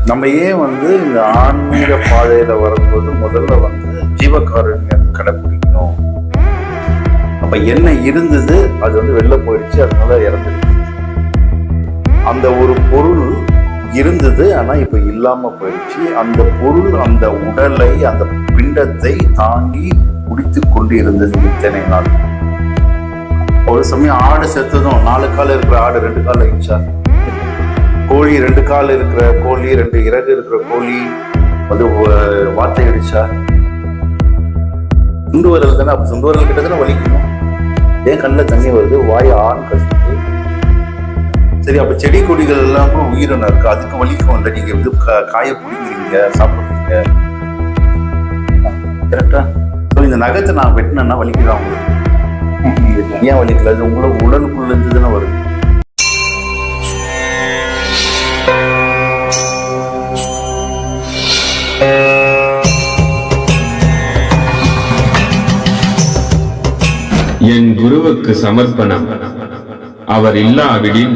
நம்ம ஏன் இந்த ஆன்மீக பாதையில வரும்போது முதல்ல ஜீவகாருண்யம் கடைப்பிடிக்கணும். அப்ப என்ன இருந்தது அது வெளில போயிடுச்சு, அதனால இறந்துடுச்சு. அந்த ஒரு பொருள் இருந்தது ஆனா இப்ப இல்லாம போயிடுச்சு. அந்த பொருள் அந்த உடலை அந்த பிண்டத்தை தாங்கி பிடித்து கொண்டு இருந்தது இத்தனை நாள். ஒரு சமயம் ஆடு செத்ததும் 4 கால் இருக்கிற ஆடு 2 கால் ஆயிடுச்சா? கோழி 2 கால் இருக்கிற கோழி 2 இறகு இருக்கிற கோழி வார்த்தை அடிச்சா? சுண்டு வரல் தானே. அப்ப சுண்டு வரல் கிட்ட தானே வலிக்கணும். ஏன் கண்ணில் தண்ணி வருது, வாய் ஆண் கசிது. சரி, அப்ப செடி கொடிகள் எல்லாம் கூட உயிரினம் இருக்கு, அதுக்கு வலிக்கும் இல்லை. நீங்க காய பிடிக்கிறீங்க, சாப்பிடுறீங்க, கரெக்டா? இந்த நகத்தை நான் வெட்டினேன்னா வலிக்குதான் உங்களுக்கு? ஏன் வலிக்கல? அது உங்களோட உடலுக்குள்ள இருந்து தானே வருது. என் குருவுக்கு சமர்ப்பணம். அவர் இல்லாவிடில்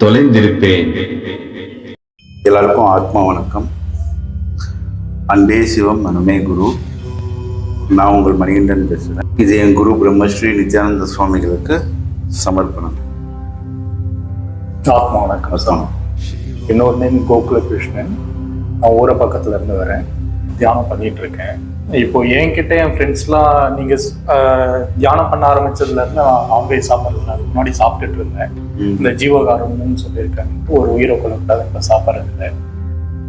தொலைந்திருப்பேன். எல்லாருக்கும் ஆத்மா வணக்கம். அன்பே சிவம், மனமே குரு. நான் உங்கள் மணிகண்டன் பேசுகிறேன். இது என் குரு பிரம்மஸ்ரீ நித்யானந்த சுவாமிகளுக்கு சமர்ப்பணம். ஆத்மா வணக்கம். இன்னொரு நேம் கோகுல கிருஷ்ணன். நான் ஊரை பக்கத்துல இருந்து வரேன், தியானம் பண்ணிட்டு இருக்கேன். இப்போ என்கிட்ட என் ஃப்ரெண்ட்ஸ்லாம் நீங்க தியானம் பண்ண ஆரம்பிச்சதுல இருந்து நான்வெஜ் சாப்பிட்றதுல முன்னாடி சாப்பிட்டுட்டு இருந்தேன். இந்த ஜீவகாருண்யம்னு சொல்லியிருக்காங்க, ஒரு உயிரை கொள்ளக்கூடாது, இப்போ சாப்பிட்றது இல்லை.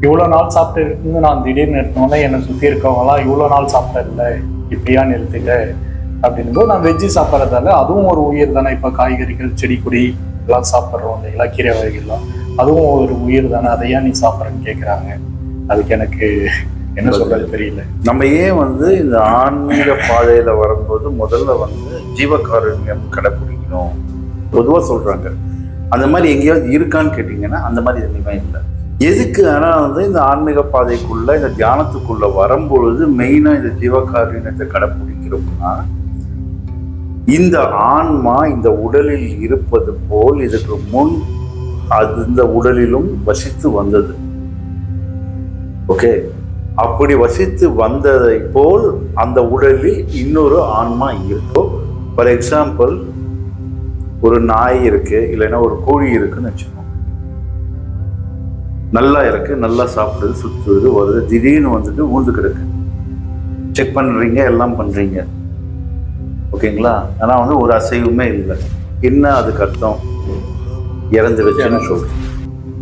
இவ்வளோ நாள் சாப்பிட்டு இருந்து நான் திடீர்னு நிறுத்தினோன்னே என்னை சுற்றி இருக்கவங்களாம் இவ்வளோ நாள் சாப்பிட்டதில்லை, இப்படியா நிறுத்திட்ட அப்படின்னும்போது நான் வெஜ்ஜு சாப்பிட்றதால அதுவும் ஒரு உயிர் தானே. இப்போ காய்கறிகள் செடி கொடி எல்லாம் சாப்பிட்றோம் இல்லைங்களா, கீரை வகைகள்லாம், அதுவும் ஒரு உயிர் தானே. அதை ஏன் நீ சாப்பிட்றேன்னு கேட்குறாங்க. அதுக்கு எனக்கு என்ன சொல்றது தெரியல. நம்ம ஏன் இந்த ஆன்மீக பாதையில வரும்போது முதல்ல ஜீவகாருண்யம் கடைப்பிடிக்கணும் பொதுவா சொல்றாங்க. அந்த மாதிரி எங்கேயாவது இருக்கான்னு கேட்டீங்கன்னா அந்த மாதிரி எதுவுமே இல்லை. எதுக்கு? ஆனா இந்த ஆன்மீக பாதைக்குள்ள இந்த தியானத்துக்குள்ள வரும்பொழுது மெயினா இந்த ஜீவகாருண்யத்தை கடைப்பிடிக்கிறோம்னா, இந்த ஆன்மா இந்த உடலில் இருப்பது போல் இதுக்கு முன் அது இந்த உடலிலும் வசித்து வந்தது. ஓகே, அப்படி வசித்து வந்ததை போல் அந்த உடலில் இன்னொரு ஆன்மா இருக்கும். ஃபார் எக்ஸாம்பிள், ஒரு நாய் இருக்கு, இல்லைன்னா ஒரு கோழி இருக்குன்னு வச்சுக்கோங்க. நல்லா இருக்கு, நல்லா சாப்பிடுது, சுத்துறது, வருது, திடீர்னு ஊந்து கிடக்கு. செக் பண்றீங்க, எல்லாம் பண்றீங்க, ஓகேங்களா? ஆனா ஒரு அசைவுமே இல்லை. என்ன அதுக்கு அர்த்தம்? இறந்துடுச்சுன்னு சொல்றேன்.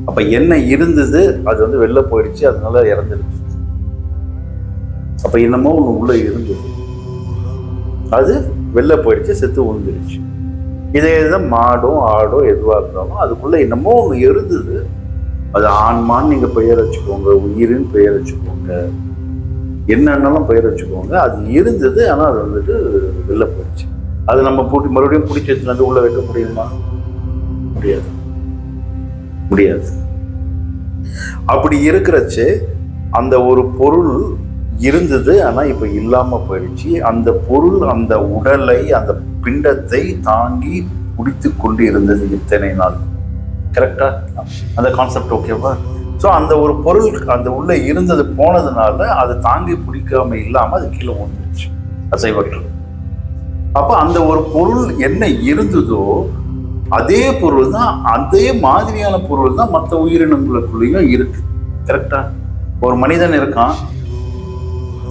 அப்ப என்ன இருந்தது அது வெளில போயிடுச்சு, அதனால இறந்துடுச்சு. அப்ப என்னமோ ஒண்ணு உள்ள இருந்தது, அது வெளில போயிடுச்சு, செத்து விழுந்துருச்சு. இதேதான் மாடோ ஆடோ எதுவா இருந்தாலும் அதுக்குள்ள என்னமோ ஒண்ணு இருந்தது. அது ஆன்மான்னு நீங்க பெயர் வச்சுக்கோங்க, உயிரின் பெயர் வச்சுக்கோங்க, என்னன்னாலும் பெயர் வச்சுக்கோங்க. அது இருந்தது, ஆனா அது வெளில போயிடுச்சு. அது நம்ம மறுபடியும் பிடிச்சி வச்சுட்டு உள்ள வைக்க முடியுமா? முடியாது, முடியாது. அப்படி இருக்கிறச்சு அந்த ஒரு பொருள் இருந்தது ஆனா இப்ப இல்லாம போயிடுச்சு. அந்த பொருள் அந்த உடலை அந்த பிண்டத்தை தாங்கி பிடித்து கொண்டு இருந்தது இத்தனை நாள். கரெக்டா? அந்த கான்செப்ட் ஓகேவா? ஸோ அந்த ஒரு பொருள் அந்த உள்ள இருந்தது போனதுனால அது தாங்கி பிடிக்காம இல்லாம அது கீழே வந்துருச்சு, அசைவற்று. அப்ப அந்த ஒரு பொருள் என்ன இருந்ததோ அதே பொருள் தான், அதே மாதிரியான பொருள் தான் மற்ற உயிரினங்களுக்குள்ளேயும் இருக்கு. கரெக்டா? ஒரு மனிதன் இருக்கான்,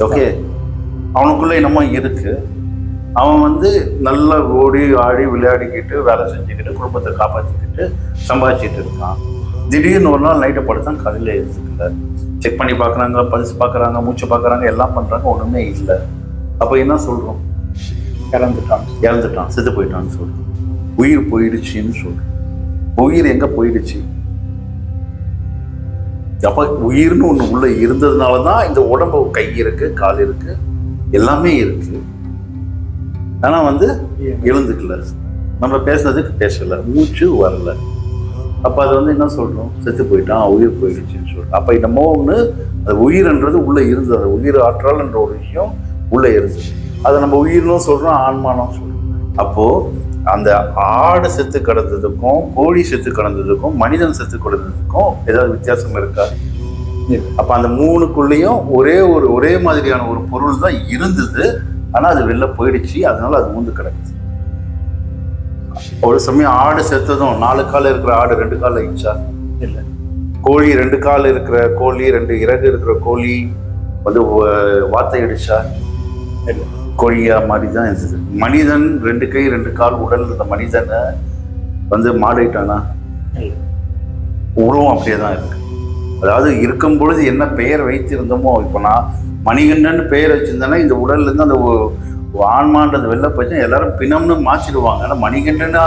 ஓகே, அவனுக்குள்ள என்னமோ இருக்கு. அவன் நல்லா ஓடி ஆடி விளையாடிக்கிட்டு வேலை செஞ்சுக்கிட்டு குடும்பத்தை காப்பாற்றிக்கிட்டு சம்பாதிச்சுட்டு இருக்கான். திடீர்னு ஒரு நாள் நைட்டை படுத்தான், காலையில் இருக்குல்ல. செக் பண்ணி பார்க்குறாங்க, பல்ஸ் பார்க்குறாங்க, மூச்சு பார்க்குறாங்க, எல்லாம் பண்ணுறாங்க, ஒன்றுமே இல்லை. அப்போ என்ன சொல்கிறோம்? இறந்துட்டான், செத்து போயிட்டான்னு சொல்கிறோம். உயிர் போயிடுச்சுன்னு சொல்கிறோம். உயிர் எங்கே போயிடுச்சு? அப்போ உயிர்னு ஒன்று உள்ள இருந்ததுனால தான் இந்த உடம்பு, கை இருக்கு, கால் இருக்கு, எல்லாமே இருக்கு. ஆனால் எழுந்துக்கல, நம்ம பேசுனதுக்கு பேசலை, மூச்சு வரல. அப்போ அது என்ன சொல்கிறோம்? செத்து போயிட்டான், உயிர் போயிடுச்சுன்னு சொல்கிறோம். அப்போ என்னமோ ஒன்று, அது உயிர்ன்றது உள்ளே இருந்தது, அது உயிர் ஆற்றல் என்ற ஒரு விஷயம் உள்ளே இருந்தது. அதை நம்ம உயிர்னும் சொல்கிறோம், ஆன்மானும் சொல்கிறோம். அப்போது அந்த ஆடு செத்து கிடந்ததுக்கும் கோழி செத்து கிடந்ததுக்கும் மனிதன் செத்து கிடந்ததுக்கும் ஏதாவது வித்தியாசம் இருக்கா? அப்ப அந்த மூணுக்குள்ளேயும் ஒரே மாதிரியான ஒரு பொருள் தான் இருந்தது. ஆனா அது வெளில போயிடுச்சு, அதனால அது ஊந்து கிடக்குது. ஒரு சமயம் ஆடு செத்ததும் 4 கால் இருக்கிற ஆடு 2 கால் ஆயிடுச்சா? இல்லை. கோழி 2 கால் இருக்கிற கோழி, 2 இறகு இருக்கிற கோழி வந்து வார்த்தை அடிச்சா? இல்லை. கோழியா மாதிரி தான் இருந்தது. மனிதன் 2 கை 2 கால் உடல் இருந்த மனிதனை வந்து மாடிட்டானா? உருவம் அப்படியே தான் இருக்கு. அதாவது இருக்கும் பொழுது என்ன பெயர் வைத்திருந்தோமோ, இப்போ நான் மணிகண்டன் பெயர் வச்சிருந்தேன்னா இந்த உடல்ல இருந்து அந்த ஆன்மான்றது வெளில போச்சு எல்லாரும் பிணம்னு மாற்றிடுவாங்க. ஆனால் மணிகண்டன்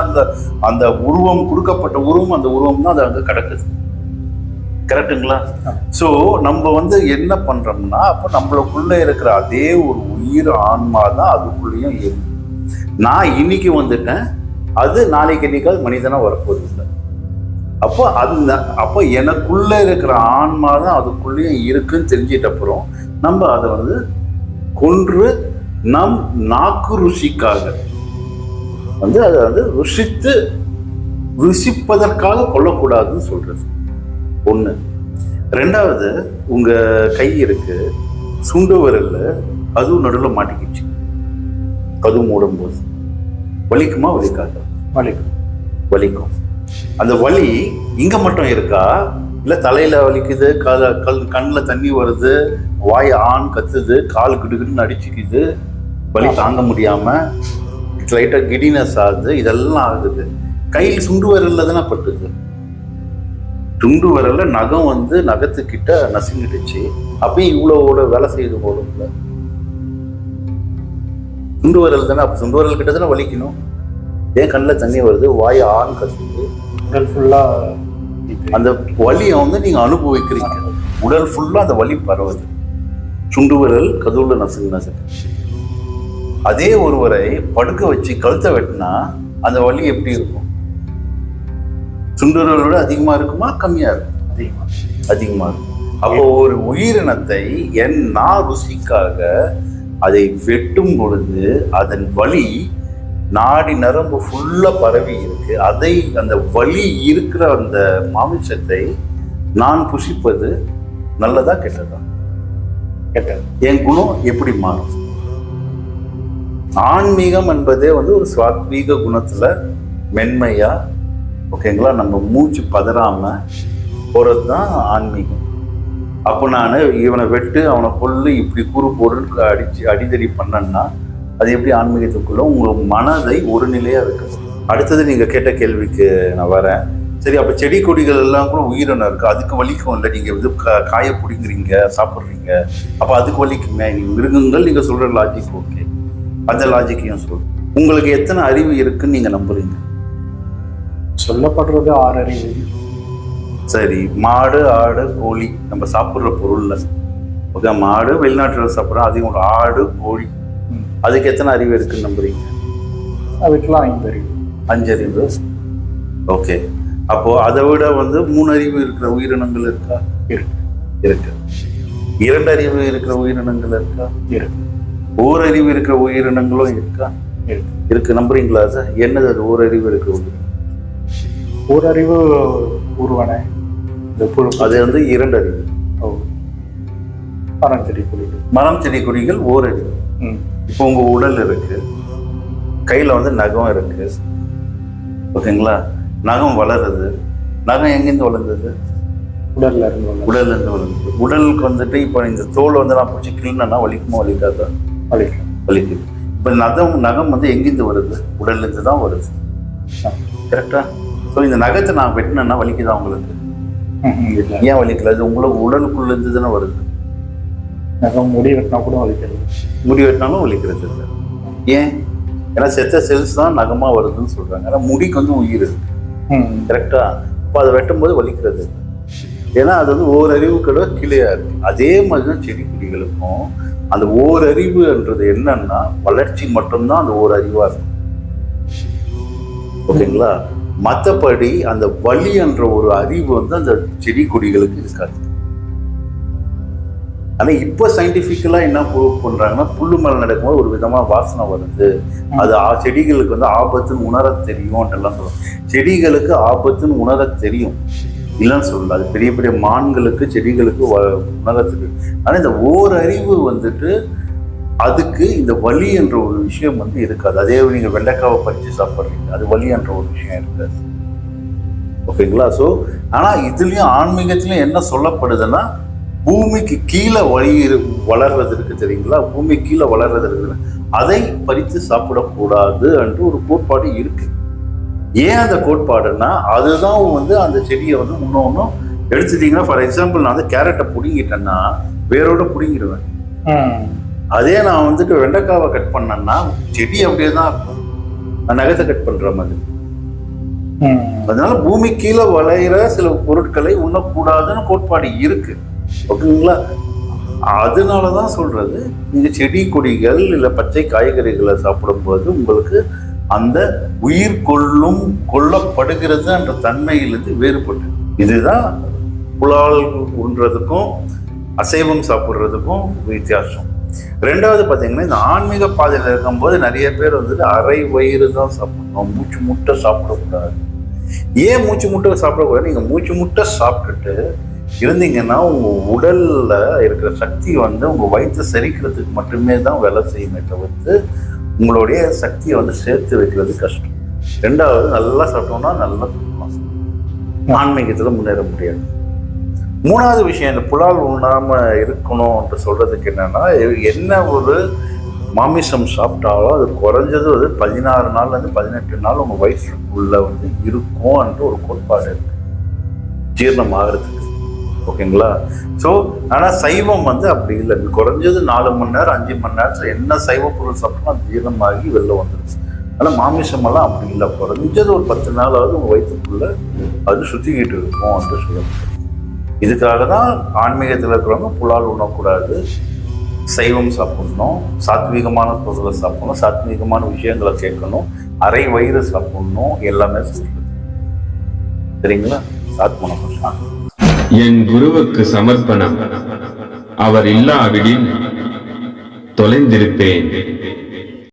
அந்த உருவம், கொடுக்கப்பட்ட உருவம், அந்த உருவம் தான் அது அங்கே கிடக்குது. கரெக்டுங்களா? ஸோ நம்ம வந்து என்ன பண்றோம்னா, அப்போ நம்மளுக்குள்ள இருக்கிற அதே ஒரு உயிர் ஆன்மா தான் அதுக்குள்ளேயும் இருக்கு. நான் இன்னைக்கு வந்துட்டேன், அது நாளைக்கு என்னைக்காவது மனிதனா வரப்போகுது இல்லை. அப்போ எனக்குள்ள இருக்கிற ஆன்மா தான் அதுக்குள்ளேயும் இருக்குன்னு தெரிஞ்சிட்ட அப்புறம் நம்ம அதை வந்து கொன்று நம் நாக்கு ருசிக்காக வந்து அதை வந்து ருசிப்பதற்காக கொல்லக்கூடாதுன்னு சொல்றது ஒண்ணு. ரெண்டாவது, உங்க கை இருக்கு, சுண்டு விரல்ல கதவு நடுவில் மாட்டிக்கிச்சு. கதவு மூடும் போது வலிக்குமா? வலிக்காது? வலிக்கும். அந்த வலி இங்க மட்டும் இருக்கா, இல்ல தலையில வலிக்குது, கண்ணில் தண்ணி வருது, வாய் ஆண் கத்துது, கால் கிடுகிடுன்னு அடிச்சுக்குது, வலி தாங்க முடியாம லைட்டா கிடினஸ் ஆகுது, இதெல்லாம் ஆகுது. கையில் சுண்டு விரல்ல தானே பட்டுது. சுண்டு விரல்ல நகம் வந்து நகத்துக்கிட்ட நசுங்கிடுச்சு. அப்பயும் இவ்வளோட வேலை செய்யுது போல. சுண்டு விரல் தானே, அப்ப சுண்டு விரல் கிட்ட தானே வலிக்கணும். ஏன் கண்ணில் தண்ணி வருது, வாய் ஆண் கத்துது, உடல் ஃபுல்லா அந்த வலியை வந்து நீங்க அனுபவிக்கிறீங்க. உடல் ஃபுல்லா அந்த வலி பரவுது. சுண்டு விரல் கதவுல நசுங்க. அதே ஒருவரை படுக்க வச்சு கழுத்தை வெட்டினா அந்த வலி எப்படி இருக்கும்? சுண்டு விரலோட அதிகமா இருக்குமா கம்மியா இருக்கும்? அதிகமா இருக்கும். அப்போ ஒரு உயிரினத்தை நான் ருசிக்காக அதை வெட்டும் பொழுது அதன் வலி நாடி நரம்பு ஃபுல்லா பரவி இருக்கு. அந்த வலி இருக்கிற அந்த மாமிசத்தை நான் புசிப்பது நல்லதா கெட்டதா? கெட்டது. என் குணம் எப்படி மாறும்? ஆன்மீகம் என்பதே வந்து ஒரு சாத்வீக குணத்துல மென்மையா, ஓகேங்களா, நம்ம மூச்சு பதறாம போறது தான் ஆன்மீகம். அப்போ நான் இவனை வெட்டு அவனை கொல்லு இப்படி கூறு போடுன்னு அடிதடி பண்ணேன்னா அது எப்படி ஆன்மீகத்துக்குள்ள உங்க மனதை ஒரு நிலையா வைக்கணும். அடுத்தது நீங்க கேட்ட கேள்விக்கு நான் வரேன். சரி, அப்ப செடி கொடிகள் எல்லாம் கூட உயிரினம் இருக்கு, அதுக்கு வலிக்கும் இல்லை? நீங்க இது காய பிடிங்கிறீங்க, சாப்பிட்றீங்க, அப்ப அதுக்கு வலிக்குமே. நீங்க மிருகங்கள், நீங்க சொல்ற லாஜிக் ஓகே, அந்த லாஜிக்கையும் சொல்றேன். உங்களுக்கு எத்தனை அறிவு இருக்குன்னு நீங்க நம்புறீங்க? சொல்லப்படுறது 6 அறிவு. சரி, மாடு, ஆடு, கோழி நம்ம சாப்பிட்ற பொருள்ல, ஓகே, மாடு வெளிநாட்டுல சாப்பிட்றோம், அதிகம் ஆடு, கோழி, அதுக்கு எத்தனை அறிவு இருக்குன்னு நம்புறீங்க? அதுக்கெல்லாம் 5 அறிவு. 5 அறிவு. ஓகே, அப்போ அதை விட வந்து 3 அறிவு இருக்கிற உயிரினங்கள் இருக்கா? இருக்கு. 2 அறிவு இருக்கிற உயிரினங்கள் இருக்கா? இருக்கு. 1 அறிவு இருக்கிற உயிரினங்களும் இருக்கா? இருக்கு. நம்புறீங்களா சார்? என்னது அது 1 அறிவு இருக்கிற உயிரினம்? 1 அறிவு உருவனை, அது வந்து 2 அறிவு. மரம் செடி கொடிகள் 1 அறிவு. இப்போ உங்க உடல் இருக்கு, கையில வந்து நகம் இருக்கு, ஓகேங்களா, நகம் வளருது. நகம் எங்கிருந்து வளர்ந்தது? உடல்ல இருந்து வளர்ந்தது. உடலுக்கு வந்துட்டு இப்போ இந்த தோல் வந்து நான் பிடிச்சி கிள்னா வலிக்குமா வலிக்காதா? வலிக்குது. இப்போ நகம் வந்து எங்கிருந்து வருது? உடல்ல இருந்து தான் வருது. கரெக்டா? ஸோ இந்த நகத்தை நான் வெட்டினேன்னா வலிக்குதா உங்களுக்கு? ஏன் வலிக்கல? அது உங்களுக்கு உடலுக்குள்ள இருந்து தானே வருது. நகம் முடி வெட்டினா கூட வலிக்கிறது. முடி வெட்டினாலும் வலிக்கிறது இல்லை. ஏன்? ஏன்னா செத்த செல்ஸ் தான் நகமா வருதுன்னு சொல்றாங்க. ஏன்னா முடிக்கு வந்து உயிர் இருக்கு. கரெக்டா? இப்போ அதை வெட்டும் போது வலிக்கிறது. ஏன்னா அது வந்து 1 அறிவு கூட கீழேயா இருக்கு. அதே மாதிரிதான் செடி கொடிகளுக்கும் அந்த 1 அறிவுன்றது என்னன்னா வளர்ச்சி மட்டும்தான் அந்த 1 அறிவா இருக்கும். ஓகேங்களா? மற்றபடி அந்த வலி என்ற ஒரு அறிவு வந்து அந்த செடி கொடிகளுக்கு இருக்காது. ஆனால் இப்போ சயின்டிஃபிக்கலாக என்ன ப்ரூவ் பண்ணுறாங்கன்னா புல்லு மேலே நடக்கும்போது ஒரு விதமாக வாசனை வருது, அது செடிகளுக்கு வந்து ஆபத்துன்னு உணர தெரியும்ன்றலாம் சொல்லுவாங்க. செடிகளுக்கு ஆபத்துன்னு உணர தெரியும் இல்லைன்னு சொல்லல, அது பெரிய பெரிய மான்களுக்கு செடிகளுக்கு உணர தெரியும். ஆனால் இந்த ஓரறிவு வந்துட்டு அதுக்கு இந்த வலி என்ற ஒரு விஷயம் வந்து இருக்காது. அதே நீங்கள் வெண்டைக்காவை பறித்து சாப்பிட்றீங்க, அது வலி என்ற ஒரு விஷயம் இருக்காது. ஓகேங்களா? ஸோ ஆனால் இதுலேயும் ஆன்மீகத்துலையும் என்ன சொல்லப்படுதுன்னா, பூமிக்கு கீழே வளர்றது இருக்கு தெரியுங்களா, பூமி கீழே வளர்றது இருக்கு, அதை பறித்து சாப்பிடக்கூடாது என்று ஒரு கோட்பாடு இருக்கு. ஏன் அந்த கோட்பாடுன்னா, அதுதான் வந்து அந்த செடியை வந்து இன்னொன்னும் எடுத்துட்டீங்கன்னா, ஃபார் எக்ஸாம்பிள் நான் வந்து கேரட்டை பிடுங்கிட்டேன்னா வேரோட பிடுங்கிடுவேன். அதே நான் வந்துட்டு வெண்டைக்காவை கட் பண்ணேன்னா செடி அப்படியே தான் இருக்கும், நான் நகத்தை கட் பண்ற மாதிரி. அதனால பூமி கீழே வளைகிற சில பொருட்களை உண்ணக்கூடாதுன்னு கோட்பாடு இருக்கு. ஓகேங்களா? அதனாலதான் சொல்றது, நீங்க செடி கொடிகள் இல்ல பச்சை காய்கறிகளை சாப்பிடும்போது உங்களுக்கு அந்த உயிர் கொல்லப்படுகிறது என்ற தன்மையிலிருந்து வேறுபட்டு. இதுதான் புலால் உண்றதுக்கும் அசைவம் சாப்பிட்றதுக்கும் வித்தியாசம். ரெண்டாவது பார்த்தீங்கன்னா, இந்த ஆன்மீக பாதையில் இருக்கும்போது நிறைய பேர் வந்துட்டு அரை வயிறு தான் சாப்பிடணும், மூச்சு முட்டை சாப்பிடக்கூடாது. ஏன் மூச்சு முட்டை சாப்பிடக்கூடாது? நீங்கள் மூச்சு முட்டை சாப்பிட்டுட்டு இருந்தீங்கன்னா உங்கள் உடலில் இருக்கிற சக்தி வந்து உங்கள் வயிற்று செரிக்கிறதுக்கு மட்டுமே தான் வேலை செய்யுமே தவிர்த்து உங்களுடைய சக்தியை வந்து சேர்த்து வைக்கிறது கஷ்டம். ரெண்டாவது, நல்லா சாப்பிட்டோம்னா நல்லா தூக்கலாம், ஆன்மீகத்தில் முன்னேற முடியாது. மூணாவது விஷயம், இந்த புலால் உண்ணாமல் இருக்கணும்ன்ற சொல்கிறதுக்கு என்னென்னா, என்ன ஒரு மாமிசம் சாப்பிட்டாலும் அது குறைஞ்சது வந்து 16 நாள்லேருந்து 18 நாள் உங்கள் வயிற்றுக்குள்ளே வந்து இருக்கும் என்ற ஒரு கோட்பாடு இருக்குது ஜீரணம் ஆகிறதுக்கு. ஓகேங்களா? ஸோ ஆனால் சைவம் வந்து அப்படி இல்லை, குறைஞ்சது 4 மணி நேரம் 5 மணி நேரத்தில் என்ன சைவ பொருள் சாப்பிட்டோம் அது ஜீரணமாகி வெளில வந்துடுச்சு. ஆனால் மாமிசமெல்லாம் அப்படி இல்லை, குறைஞ்சது ஒரு 10 நாளாவது உங்கள் வயிற்றுக்குள்ளே அது சுற்றிக்கிட்டு இருக்கும் என்று சொல்லுவாங்க. இதுக்காக தான் ஆன்மீகத்தில் இருக்கிறவங்க புலால் உண்ணக்கூடாது, சைவம் சாப்பிடணும், சாத்வீகமான பொருளை சாப்பிடணும், சாத்வீகமான விஷயங்களை கேட்கணும், அரை வயிறு சாப்பிடணும், எல்லாமே சொல்றது. சரிங்களா? ஆத்மனபுஷா. என் குருவுக்கு சமர்ப்பணம். அவர் இல்லாவிடில் தொலைந்திருப்பேன்.